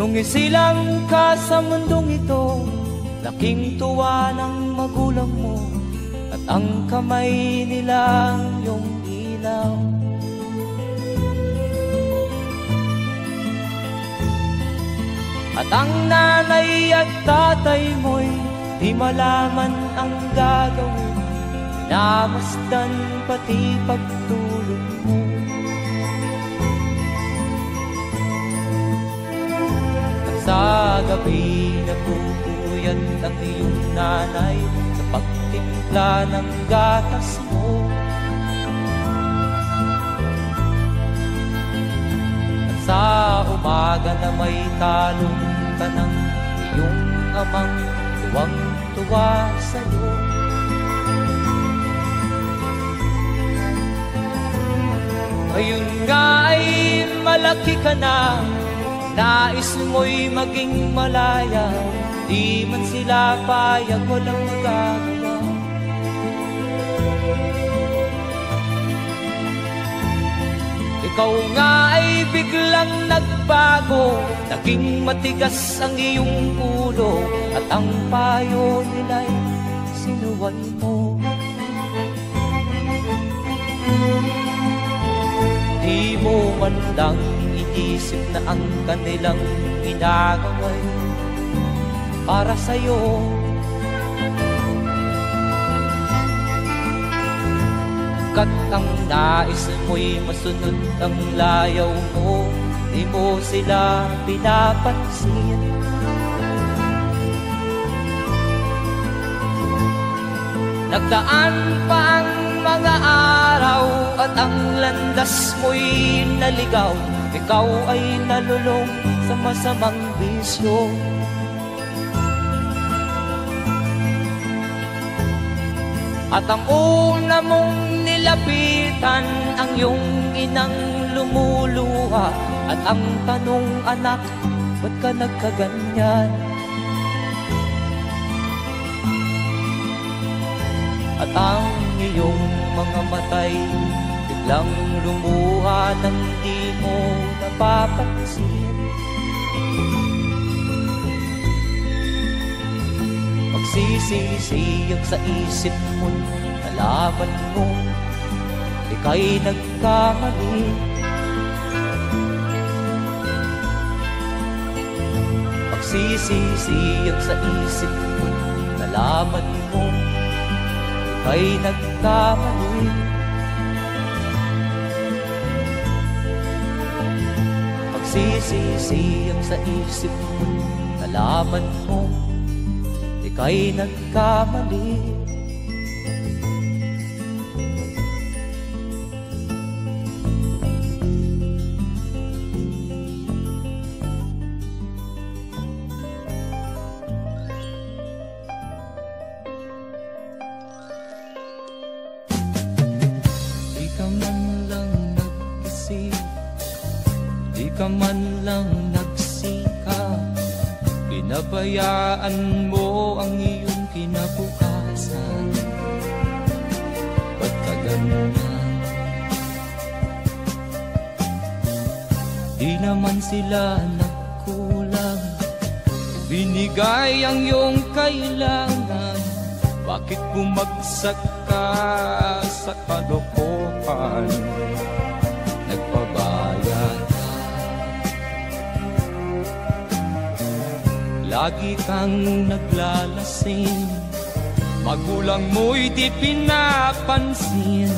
Nung isilang ka sa mundong ito, laking tuwa ng magulang mo, at ang kamay nila yung ilaw. At ang nanay at tatay mo'y di malaman ang gagawin, namasdan pati pagtulog mo. At sa gabi nagpupuyat ang iyong nanay sa pagtimpla ng gatas mo. At sa umaga na may talong ka ng iyong amang tuwang-tuwa sa'yo. Ngayon nga ay malaki ka na, nais mo'y maging malaya, di man sila payag, walang magagawa. Ikaw nga ay biglang nagbago, naging matigas ang iyong ulo, at ang payo nila'y sinuway mo. Di mo man lang inisip na ang kanilang ginagawa'y para sa'yo. Kat ang nais mo'y masunod ang layaw mo, di mo sila pinapansin. Nagdaan pa ang mga araw at ang landas mo'y naligaw, ikaw ay nalulong sa masamang bisyo. At ang una mong nilapitan ang iyong inang lumuluha, at ang tanong, anak, ba't ka nagkaganyan? At ang iyong mga matay biglang lumuha nang di mo napapansin. Magsisisiyag sa isip mo, nalaman mo ika'y nagkamali. Magsisisiyag sa isip mo, nalaman mo ika'y nagkamali. Magsisisiyag sa isip mo, nalaman mo ika'y nagkamali. Di ka man lang nag-isip, di ka man lang nagsikap, pinabayaan mo ang iyong kinabukasan. Ba't ka ganyan? Di naman sila nagkulang, binigay ang iyong kailangan. Bakit bumagsak ka sa kalokohan? Nagpabayad, lagi kang naglalasing, magulang mo'y di pinapansin.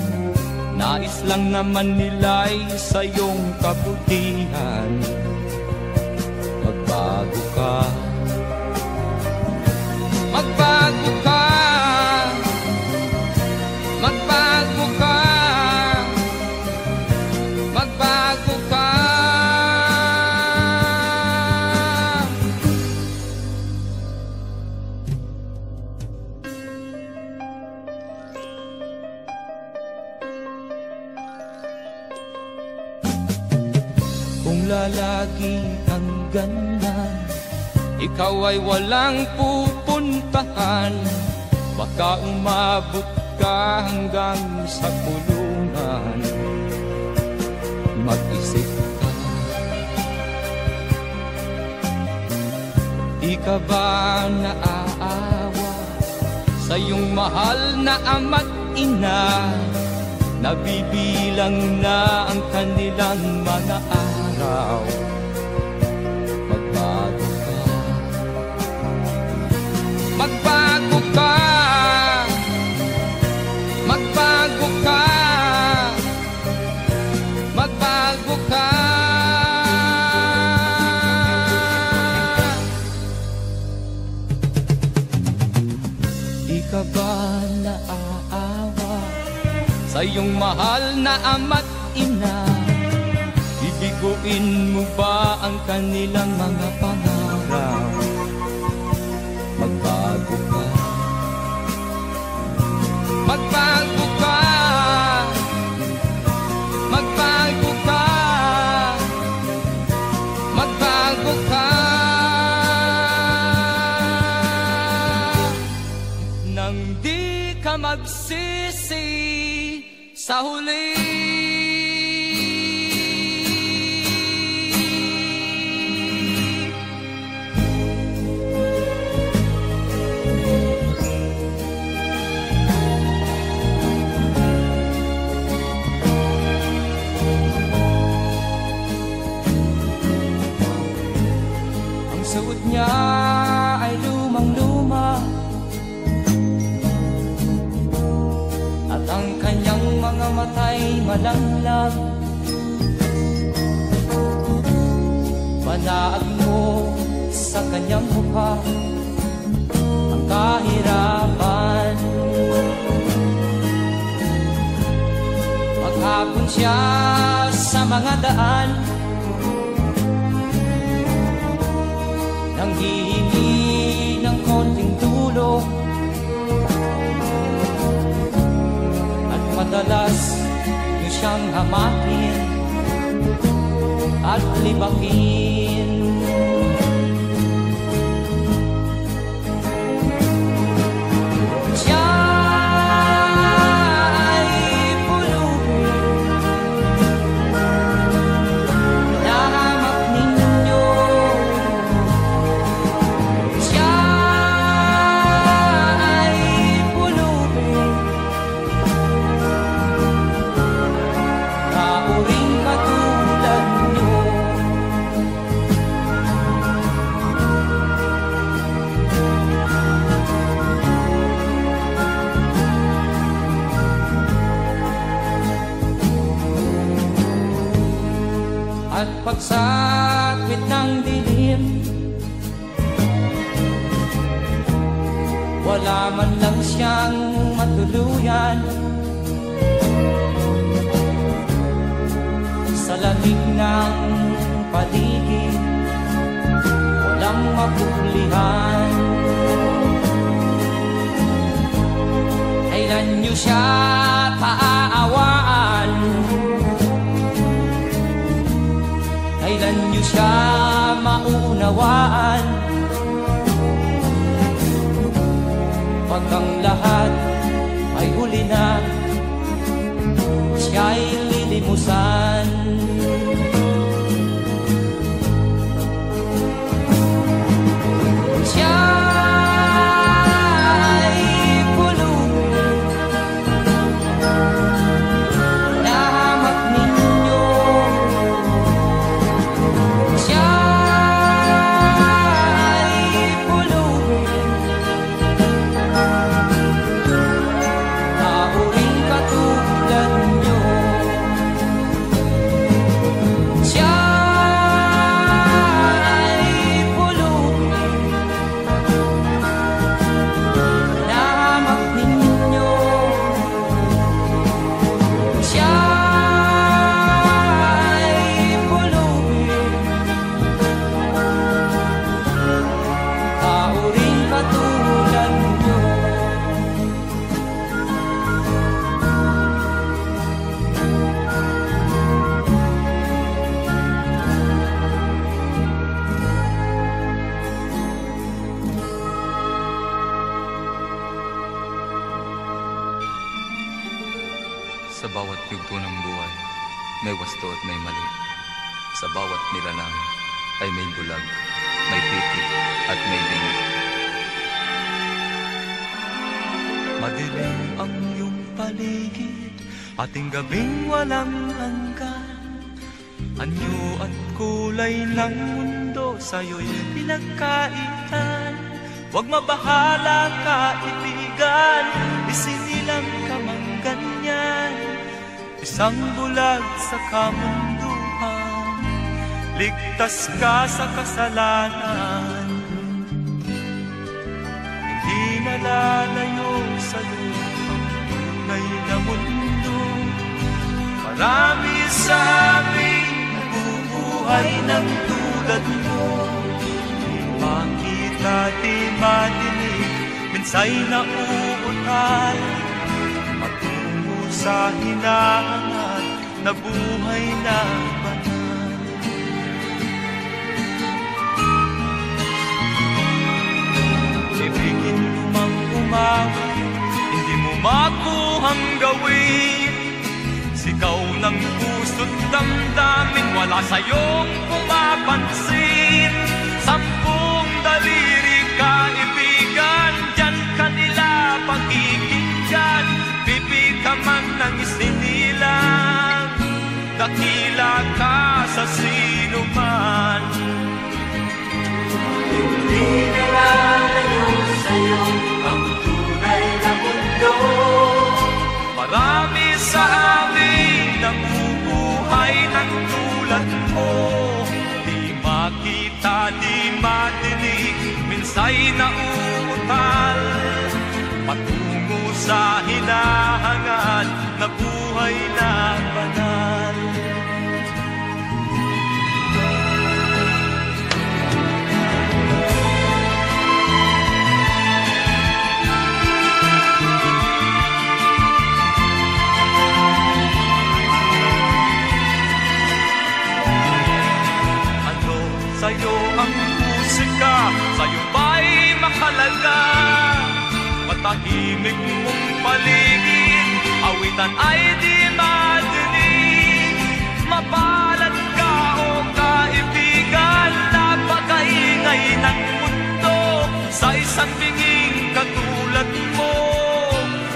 Nais lang naman nila'y sa iyong kabutihan. Magbago ka, magbago ka, magbago ka, magbago ka. Kung lalagi kang ganyan, ikaw ay walang pupuntahan. Baka umabot ka hanggang sa kulungan. Mag-isip ka, Di ka ba naaawa sa iyong mahal na ama't ina? Nabibilang na ang kanilang mga araw. Magbago ka, magbago ka, magbago ka, magbago ka. Di ka ba naaawa sa iyong mahal na ama't ina? Bibiguin mo ba ang kanilang mga pangarap? Magbago ka, magbago ka, magbago ka, magbago ka. Nang di ka magsisi sa huli. Ang suot niya ay lumang-luma at ang kanyang mga matay malanglang. Panaag mo sa kanyang mukha ang kahirapan. Maghapon siya sa mga daan, nanghihingi ng konting tulong, at madalas niyo siyang hamakin at libakin. Siya ay pulubi, nahamak ninyo. Siya ay pulubi, nauring katulad nyo. At pagsapit ng dilim, wala man lang siyang matuluyan. Sa lamig ng paligid, walang mapulihan. Kailan niyo siya paaawaan? Kailan niyo siya maunawaan? Pag ang lahat ay huli na, siya'y lilimusan. Siya ay pulubi, nahamak ninyo. Siya ay pulubi, nauring katulad nyo. Siya ay pulubi, nahamak ninyo. Siya ay pulubi, nauring katulad nyo. Sa bawat yugto ng buhay, may wasto at may mali. Sa bawat nilalang ay may bulag, may pipi at may lingi. Madilim ang iyong paligid, ating gabing walang hanggan. Anyo at kulay ng mundo sa'yo'y pinagkaitan. Huwag mabahala, kaibigan, isinilang ka mang ganyan. Isang bulag sa kamunduhan, ligtas ka sa kasalanan. Hindi nalalayo sa'yo ang tunay na mundo. Marami sa amin nabubuhay ng tulad mo. Di makita, di madinig, minsay nauutal. Matungo sa hinahangat na buhay na banal. Ibigin mo mang umawi, hindi mo makuhang gawin. Sigaw ng puso't damdamin, wala sa'yong pumapansin. 10 daliri kaibigan, diyan kanila pakikinggan. Bibig ka man ng isinilang, dakila ka sa sinuman. Hindi nalalayo sa'yo ang tunay na mundo. Marami sa amin nabubuhay ng tulad mo. Di makita, di madinig, minsay nauutal. Patungo sa hinahangad na buhay na banal. Sa'yo ang musika, sa'yo ba'y makalaga? Matahimik mong paligid, awitan ay di madinig. Mapalad ka o kaibigan, napakaingay ng mundo. Sa isang binging katulad mo,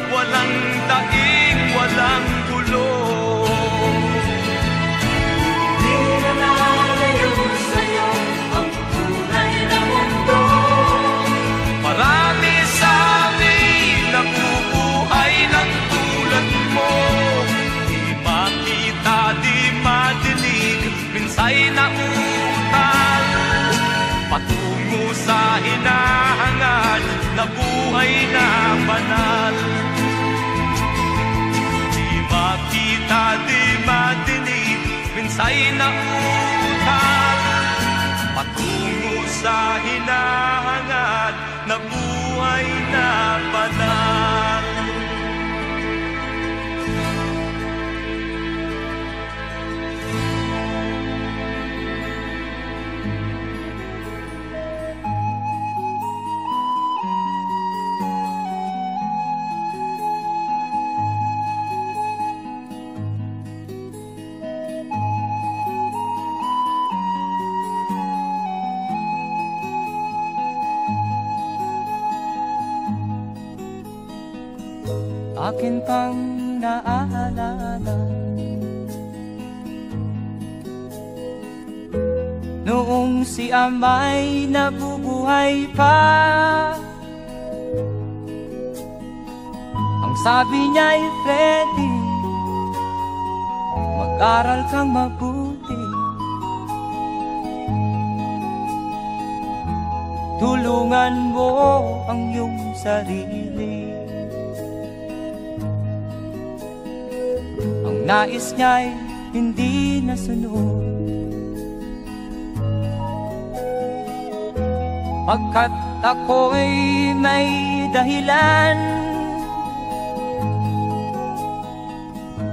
walang daing, walang gulo. Marami sa amin nabubuhay ng tulad mo. Di makita, di madinig, minsay nauutal. Patungo sa hinahangad na buhay na banal. Di makita, di madinig, minsay nauutal. Patungo sa hinahangad na buhay na banal. Akin pang naaalala noong si ama'y nabubuhay pa. Ang sabi niya'y Freddy, mag-aral kang mabuti, tulungan mo ang iyong sarili. Nais niya'y hindi nasunod, pagkat ako'y may dahilan.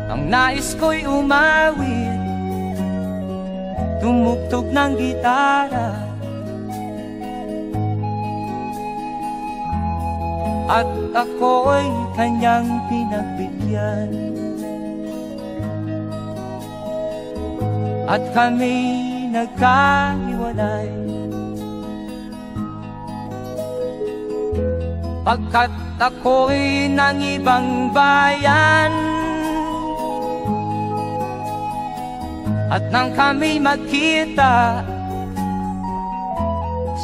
Ang nais ko'y umawit, tumugtog ng gitara, at ako'y kanyang pinagbigyan. At kami nagkahiwalay pagkat ako'y ng ibang bayan. At nang kami magkita,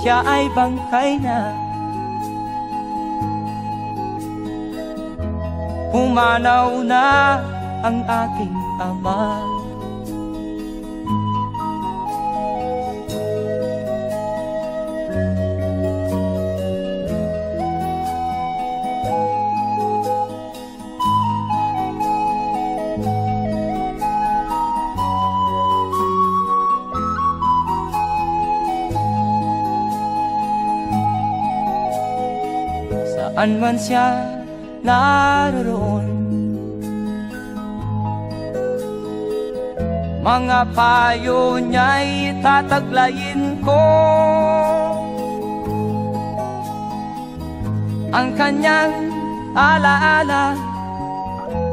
siya ay bangkay na. Pumanaw na ang aking ama. Saan man siya naroon, mga payo niya'y tataglayin ko. Ang kanyang alaala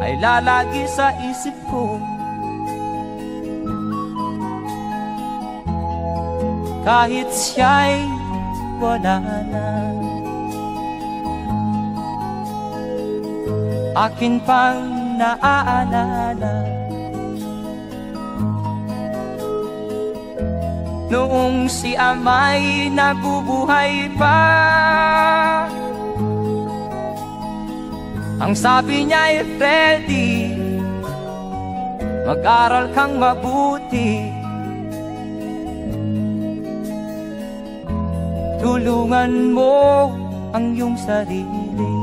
ay lalagi sa isip ko. Kahit siya'y wala na, akin pang naaalala noong si ama'y nabubuhay pa. Ang sabi niya, Freddy, mag-aral kang mabuti, tulungan mo ang iyong sarili.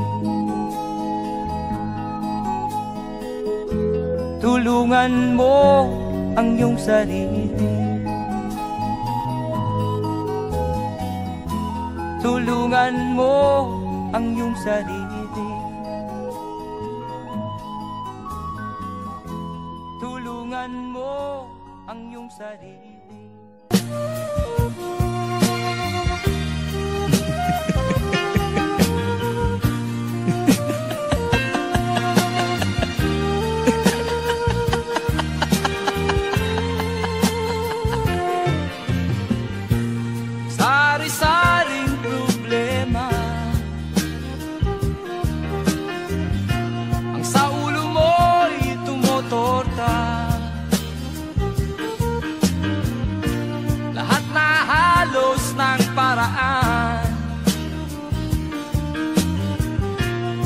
Tulungan mo ang iyong sarili. Tulungan mo ang iyong sarili. Tulungan mo ang iyong sarili. Sari-saring problema ang sa ulo mo'y tumotorta. Lahat na halos ng paraan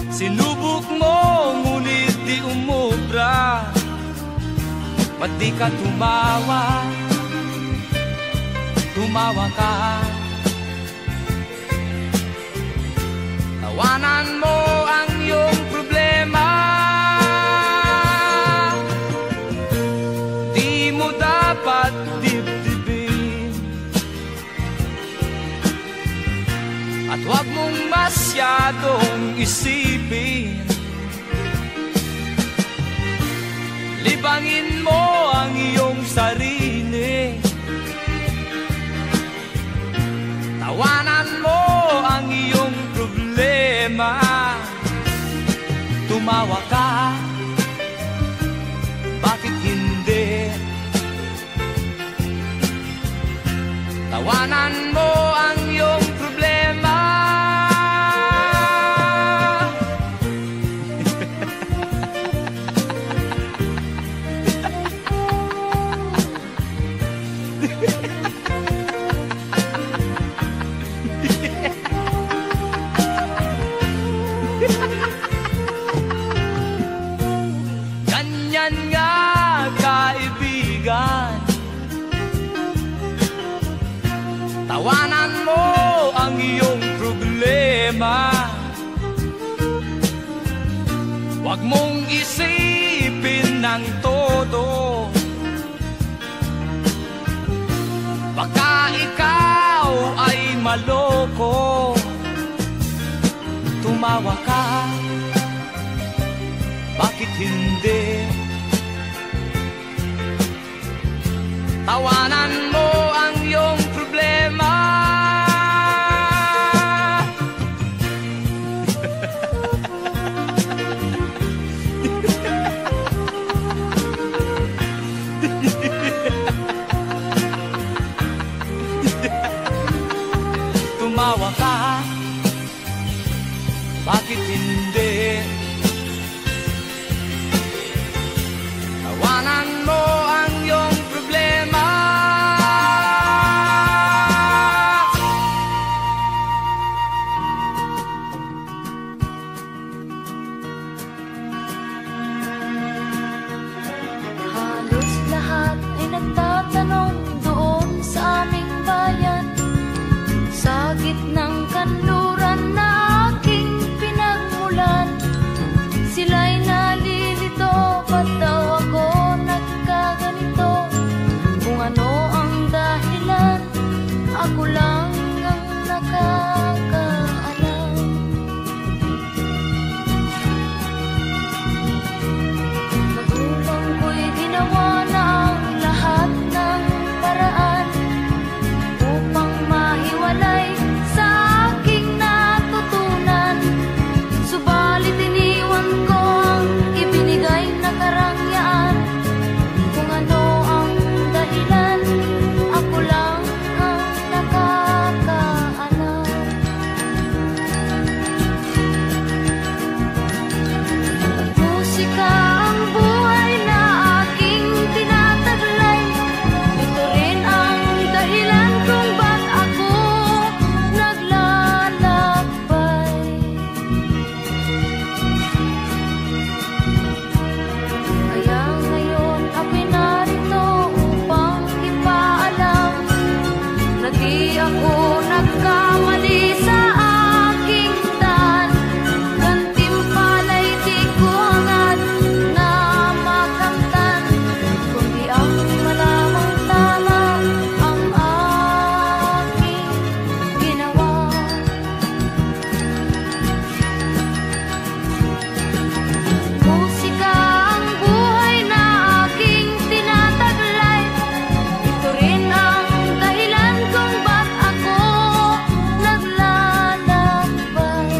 sinubok mo, ngunit di umubra. Ba't di ka tumawa? Tumawa ka, tawanan mo ang iyong problema. Di mo dapat dibdibin, at huwag mong masyadong isipin. Libangin mo ang iyong sarili, tawanan mo ang iyong problema. Tumawa ka, bakit hindi? Tawanan mo ang iyong problema. Ganyan nga, kaibigan, tawanan mo ang iyong problema. Huwag mong isipin ng todo, baka ikaw ay maloko. Tumawa ka, bakit hindi? Tawanan mo ang iyong problema. Tumawa ka, bakit hindi? Tawanan mo ang iyong problema. Halos lahat ay nagtatanong doon sa aming bayan, sa gitnang kanluran na aking pinagmulan. Sila'y nalilito, ba't daw ako nagkaganito? Kung ano ang dahilan, ako lang ang nakakaalam. Magulang ko'y ginawa na ang lahat ng paraan upang mahiwalay sa aking natutunan. Subalit iniwan ko ang ibinigay na karangyaan. Kung ano ang dahilan, ako lang ang nakakaalam. Musika ang buhay na aking tinataglay. Ito rin ang dahilan kung ba't ako naglalakbay. Kaya ngayon ako'y narito upang ipaalam na di ako nagkamali sa aking daan. Gantimpala'y di ko hangad na makamtan, kundi ang malamang tama ang aking ginawa. Musika ang buhay na aking tinataglay. Ito rin ang dahilan kung ba't ako naglalakbay.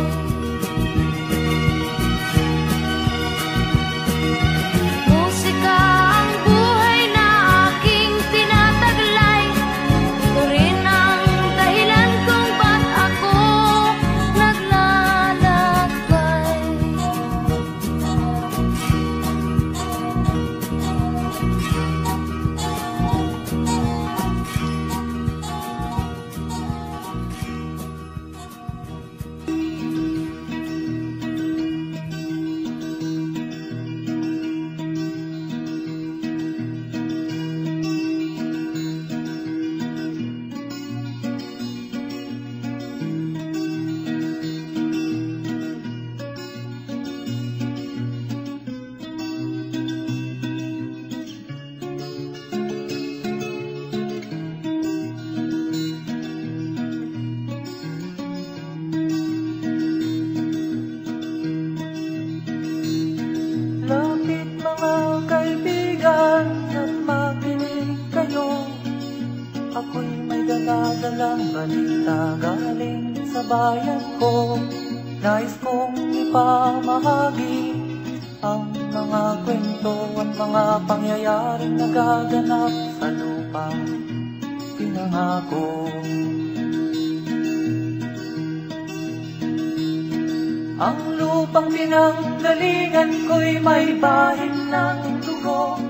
Musika ang buhay na aking tinataglay. Ito rin ang dahilan kung ba't ako naglalakbay. Lapit mga kaibigan at makinig kayo. Ako'y may dala-dalang balita galing sa bayan ko. Nais kong ipamahagi ang mga kwento at mga pangyayaring nagaganap sa lupang pinangako. Ang lupang pinanggalingan ko'y may bahin ng dugo.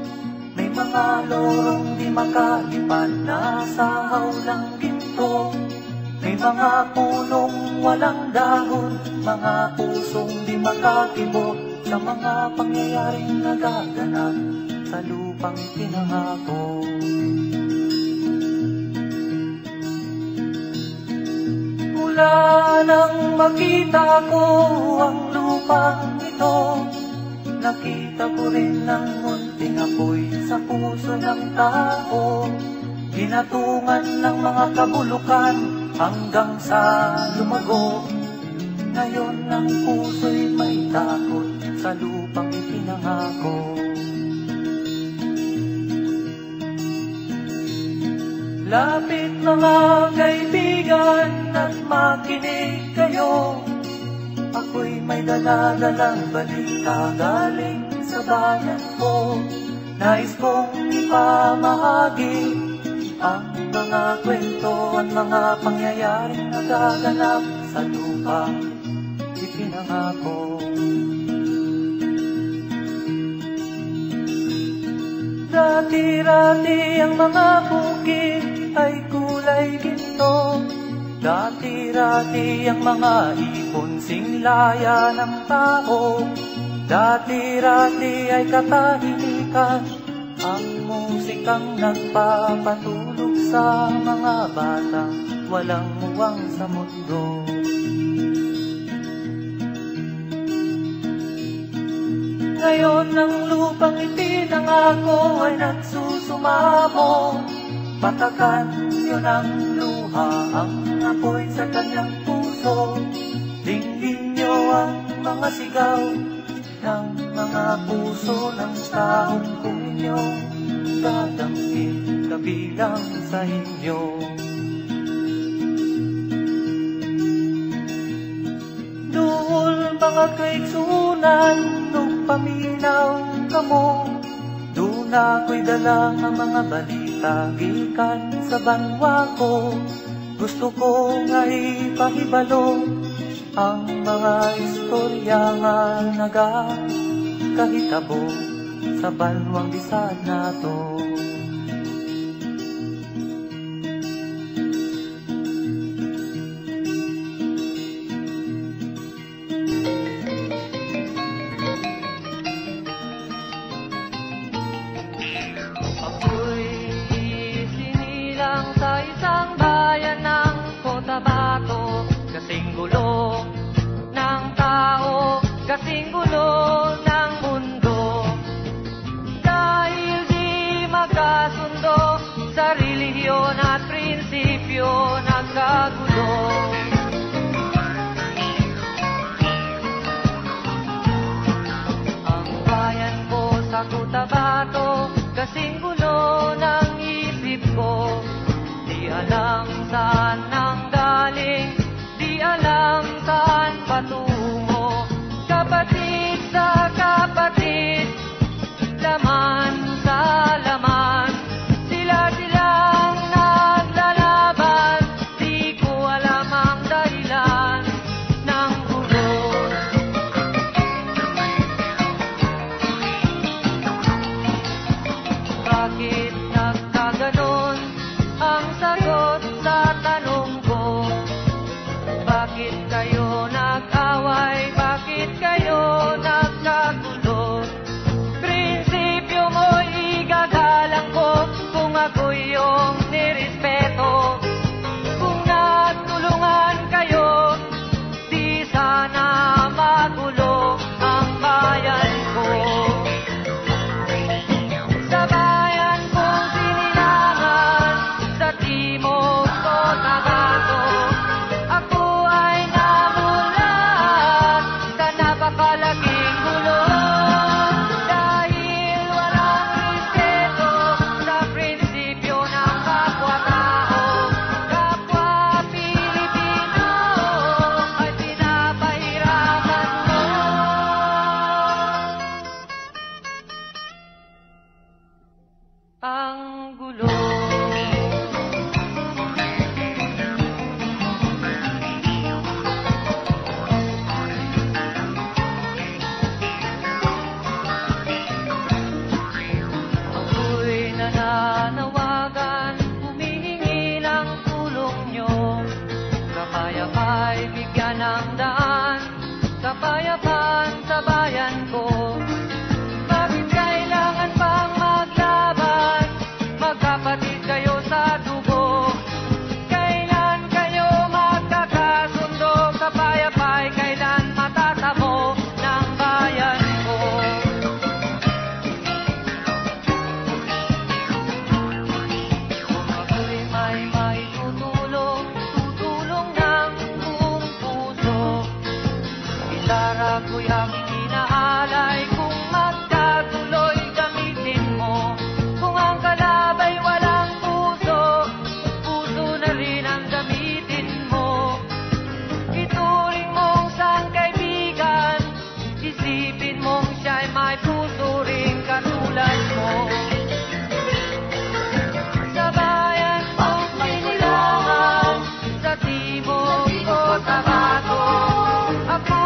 May mga lorong di makalipan na sa hawlang ginto. May mga punong walang dahon, mga pusong di makakibo sa mga pangyayaring nagaganap sa lupang pinangako. Mula nang makita ko ang lupang ito, nakita ko rin ang munting apoy sa puso ng tao. Ginatungan ng mga kabulukan hanggang sa lumago. Ngayon ang puso'y may takot sa lupang ipinangako. Lapit mga kaibigan at makinig kayo. Ako'y may dala-dalang balita galing sa bayan ko. Nais kong ipamahagi ang mga kwento at mga pangyayaring nagaganap sa lupang ipinangako. Dati-rati ang mga bukid ay kulay ginto. Dati-rati ang mga ibon singlaya ng tao. Dati-rati ay katahimikan ang musikang nagpapatulog sa mga batang walang muwang sa mundo. Ngayon ang lupang ipinangako ay nagsusumamo. Patakan yun ang luha, ang apoy sa kanyang puso. Dinggin niyo ang mga sigaw ng mga puso ng taong kung inyong dadamhin kabilang sa inyo. Duol mga kaigsunan, nung paminaw kamo, doon ako'y dala ang mga balita gikan sa banwa ko. Gusto ko nga ipahibalo ang mga istorya nga nagakahitabo sa banwang bisan nato. Ako'y isinilang sa isang bayan ng Cotabato, kasing gulo ng tao, kasing gulo ng mundo. Dahil di magkasundo sa relihiyon at prinsipyo, nagkagulo. Ang bayan ko sa Cotabato, kasing gulo ng isip ko. Di alam saan nang galing, di alam saan patungo. Kapatid sa kapatid, laman sa laman, sila-silang naglalaban. Di ko alam ang dahilan ng gulo. Bakit nagkaganon ang sagot sa tanong ko? Bakit kayo nag-away? Bakit kayo nagkagulo? Prinsipyo mo'y igagalang ko kung ako'y iyong nirespeto. Kung nagtulungan kayo, di sana magulo ang bayan ko. Sa bayan kong sinilangan, sa timog Cotabato, ako ay namulat sa napakalaking gulo. Dahil walang respeto sa prinsipyo ng kapwa-tao, kapwa Pilipino ay pinapahirapan mo. Ang gulo. Ako'y nananawagan, humihingi ng tulong nyo. Kapayapa'y bigyan ng daan, kapayapaan sa bayan ko. Bakit kailangan pang maglaban? Magkapatid kayo sa dugo. Kailan kayo magkakasundo? Kapayapa'y kailan matatamo ng bayan ko? Kung ako'y may tutulong, tutulong ng buong puso. Gitara ko'y aking inaalay, kung magkatuloy gamitin mo. Kung ang kalabay walang puso, puso na rin ang gamitin mo. Ituring mong sangkaibigan, isipin mong siya'y may puso rin katulad mo. Sa bayan kong sinilangan, sa timog Cotabato, ako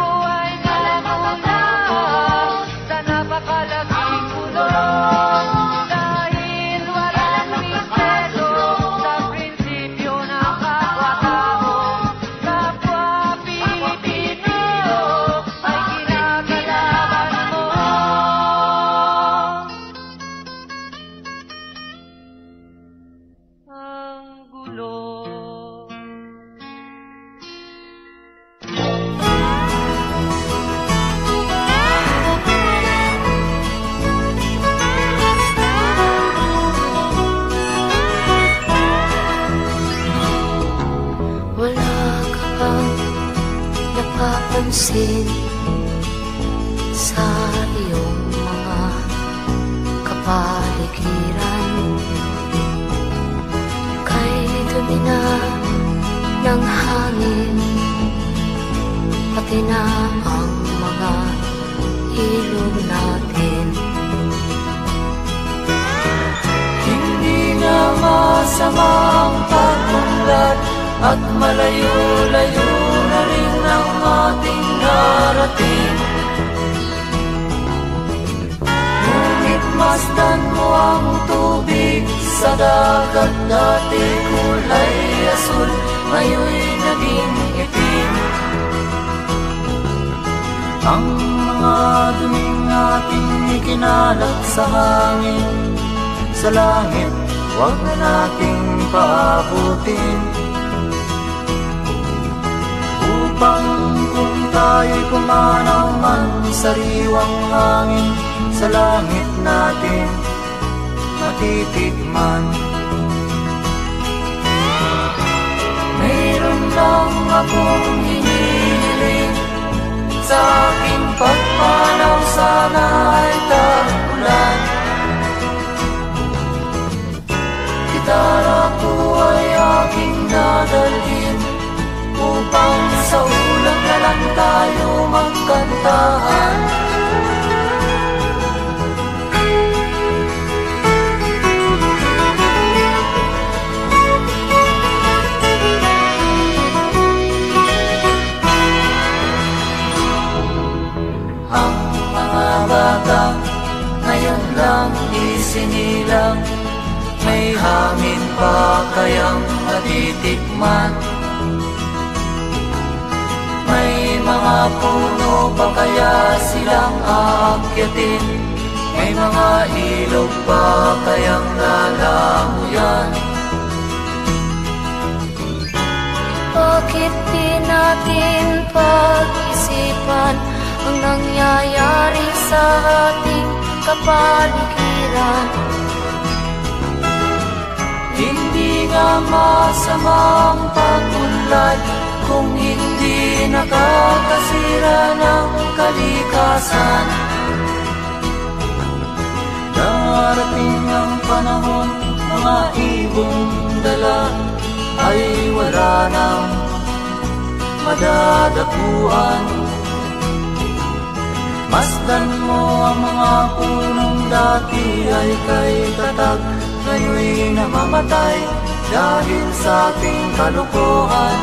pansin sa iyong mga kapaligiran. Kay dumi na ng hangin, pati na ang mga ilog natin. Hindi na masama ang pag-unlad at malayo-layo na rin ang ating narating. Ngunit masdan mo ang tubig sa dagat, dati kulay asul, ngayon'y naging itim. Ang mga duming ating ikinalat sa hangin, sa langit, huwag na nating paabutin. Upang kung tayo'y pumanaw man sariwang hangin, sa langit natin matitikman. Mayroon lang akong hinihiling, sa aking pagpanaw sana ay tagulan. Gitara ko ay aking dadalhin, upang sa ulan na lang tayo magkantahan. Ang mga bata ngayon lang isinilang, may hangin pa kayang natitikman? May mga puno pa kaya silang aakyatin? May mga ilog pa kayang lalamuyan? Bakit di natin pag-isipan ang nangyayari sa ating kapaligiran? Hindi nga masama ang pag-unlad kung hindi nakakasira ng kalikasan. Darating ang panahon, mga ibong dala ay wala nang madadapuan. Masdan mo ang mga punong dati ay kay tatag, ngayon'y namamatay dahil sa ating kalukuhan.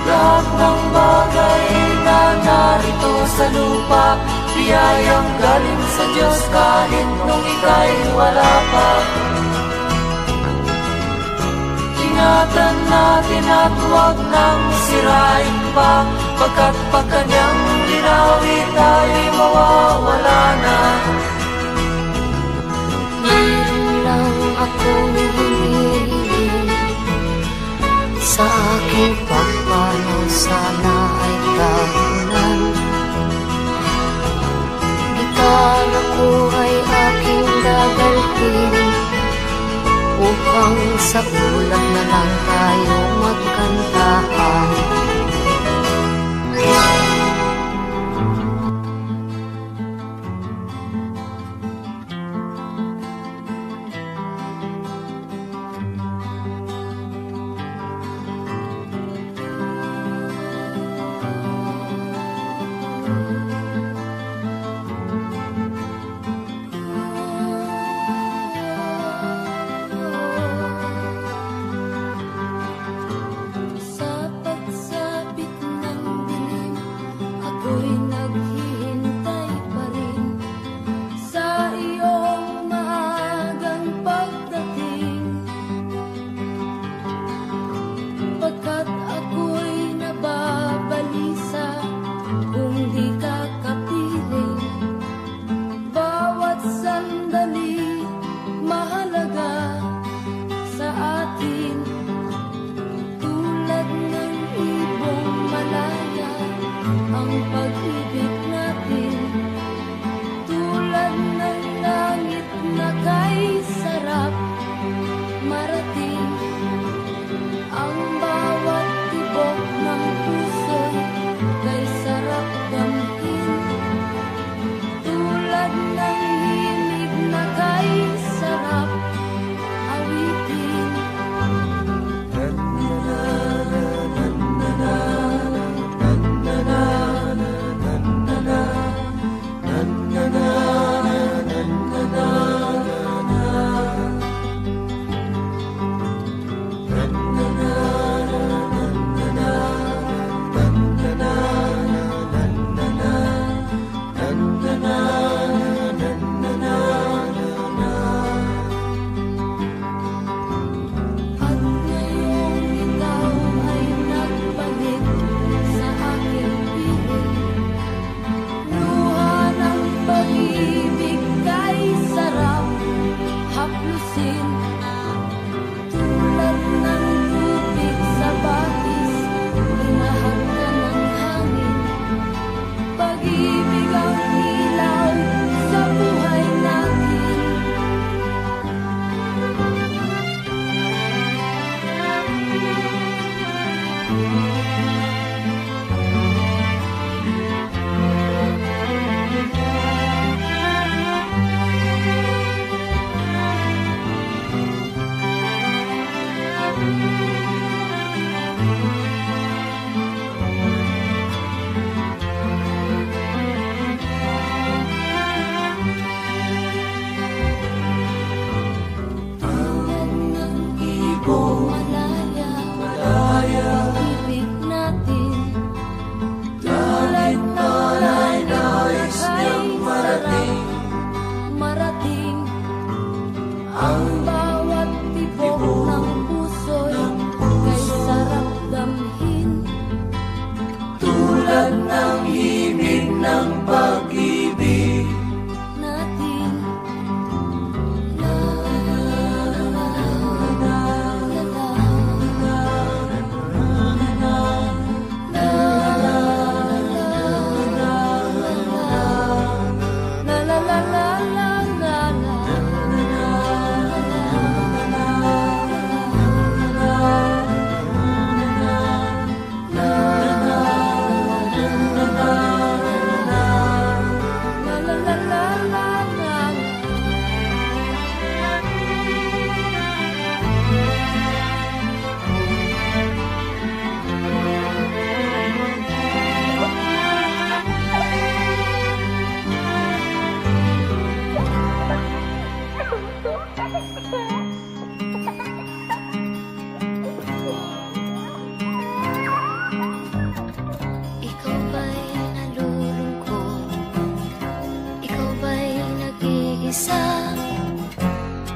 Lahat ng bagay na narito sa lupa, biyayang galing sa Diyos kahit nung ika'y wala pa. Ingatan natin at huwag nang sirain pa, pagkat pag kanyang linawi tayo'y mawawala na. Meron lang akong hinihiling, sa aking pagpanaw sana ay tagulan. Gitara ko ay aking dadalhin, upang sa ulan na lang tayo magkantahan.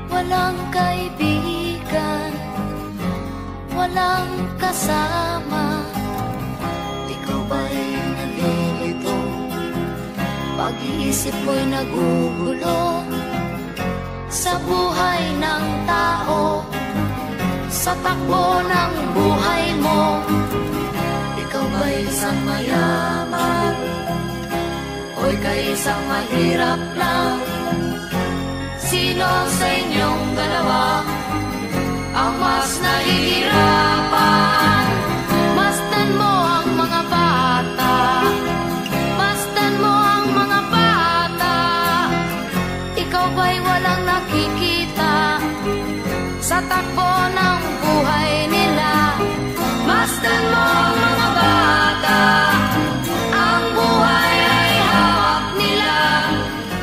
Walang kaibigan, walang kasama. Ikaw ba'y nalilito? Pag-iisip mo'y nagugulo sa buhay ng tao, sa takbo ng buhay mo. Ikaw ba'y isang mayaman o ika'y isang mahirap lang? Sino sa inyong dalawa ang mas nahihirapan? Masdan mo ang mga bata, masdan mo ang mga bata. Ikaw ba'y walang nakikita sa takbo ng buhay nila? Masdan mo ang mga bata, ang buhay ay hawak nila.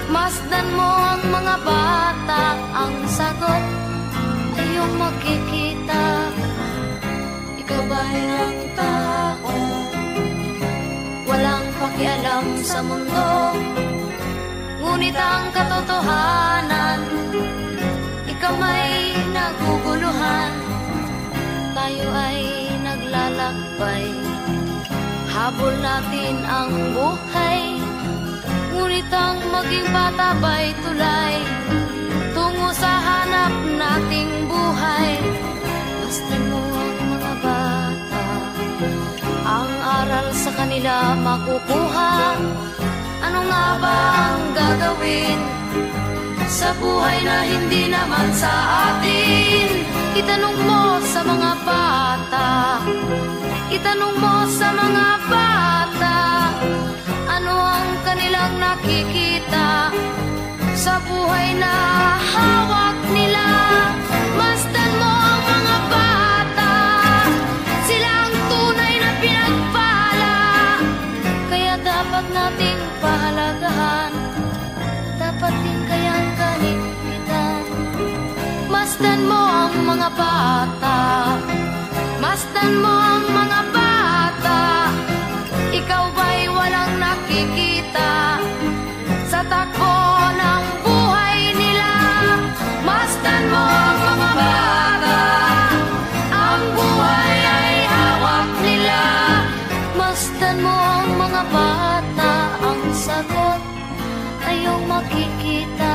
Masdan mo ang mga bata, ang sagot ay iyong makikita. Ikaw ba'y ang tao, walang pakialam sa mundo, ngunit ang katotohanan, ikaw ay naguguluhan. Tayo ay naglalakbay, habol natin ang buhay, ngunit ang maging bata ba'y tulay tungo sa hanap nating buhay. Basta mo ang mga bata, ang aral sa kanila makukuha. Ano nga ba ang gagawin sa buhay na hindi naman sa atin? Itanong mo sa mga bata, itanong mo sa mga bata, ano ang kanilang nakikita sa buhay na hawak nila? Masdan mo ang mga bata, sila ang tunay na pinagpala, kaya dapat nating pahalagahan, dapat din kayang kaligpitan. Masdan mo ang mga bata, masdan mo ang mga bata. Ikaw ba'y walang nakikita sa takbo ng buhay nila? Masdan mo ang mga bata, ang buhay ay hawak nila. Masdan mo ang mga bata, ang sagot ay iyong makikita.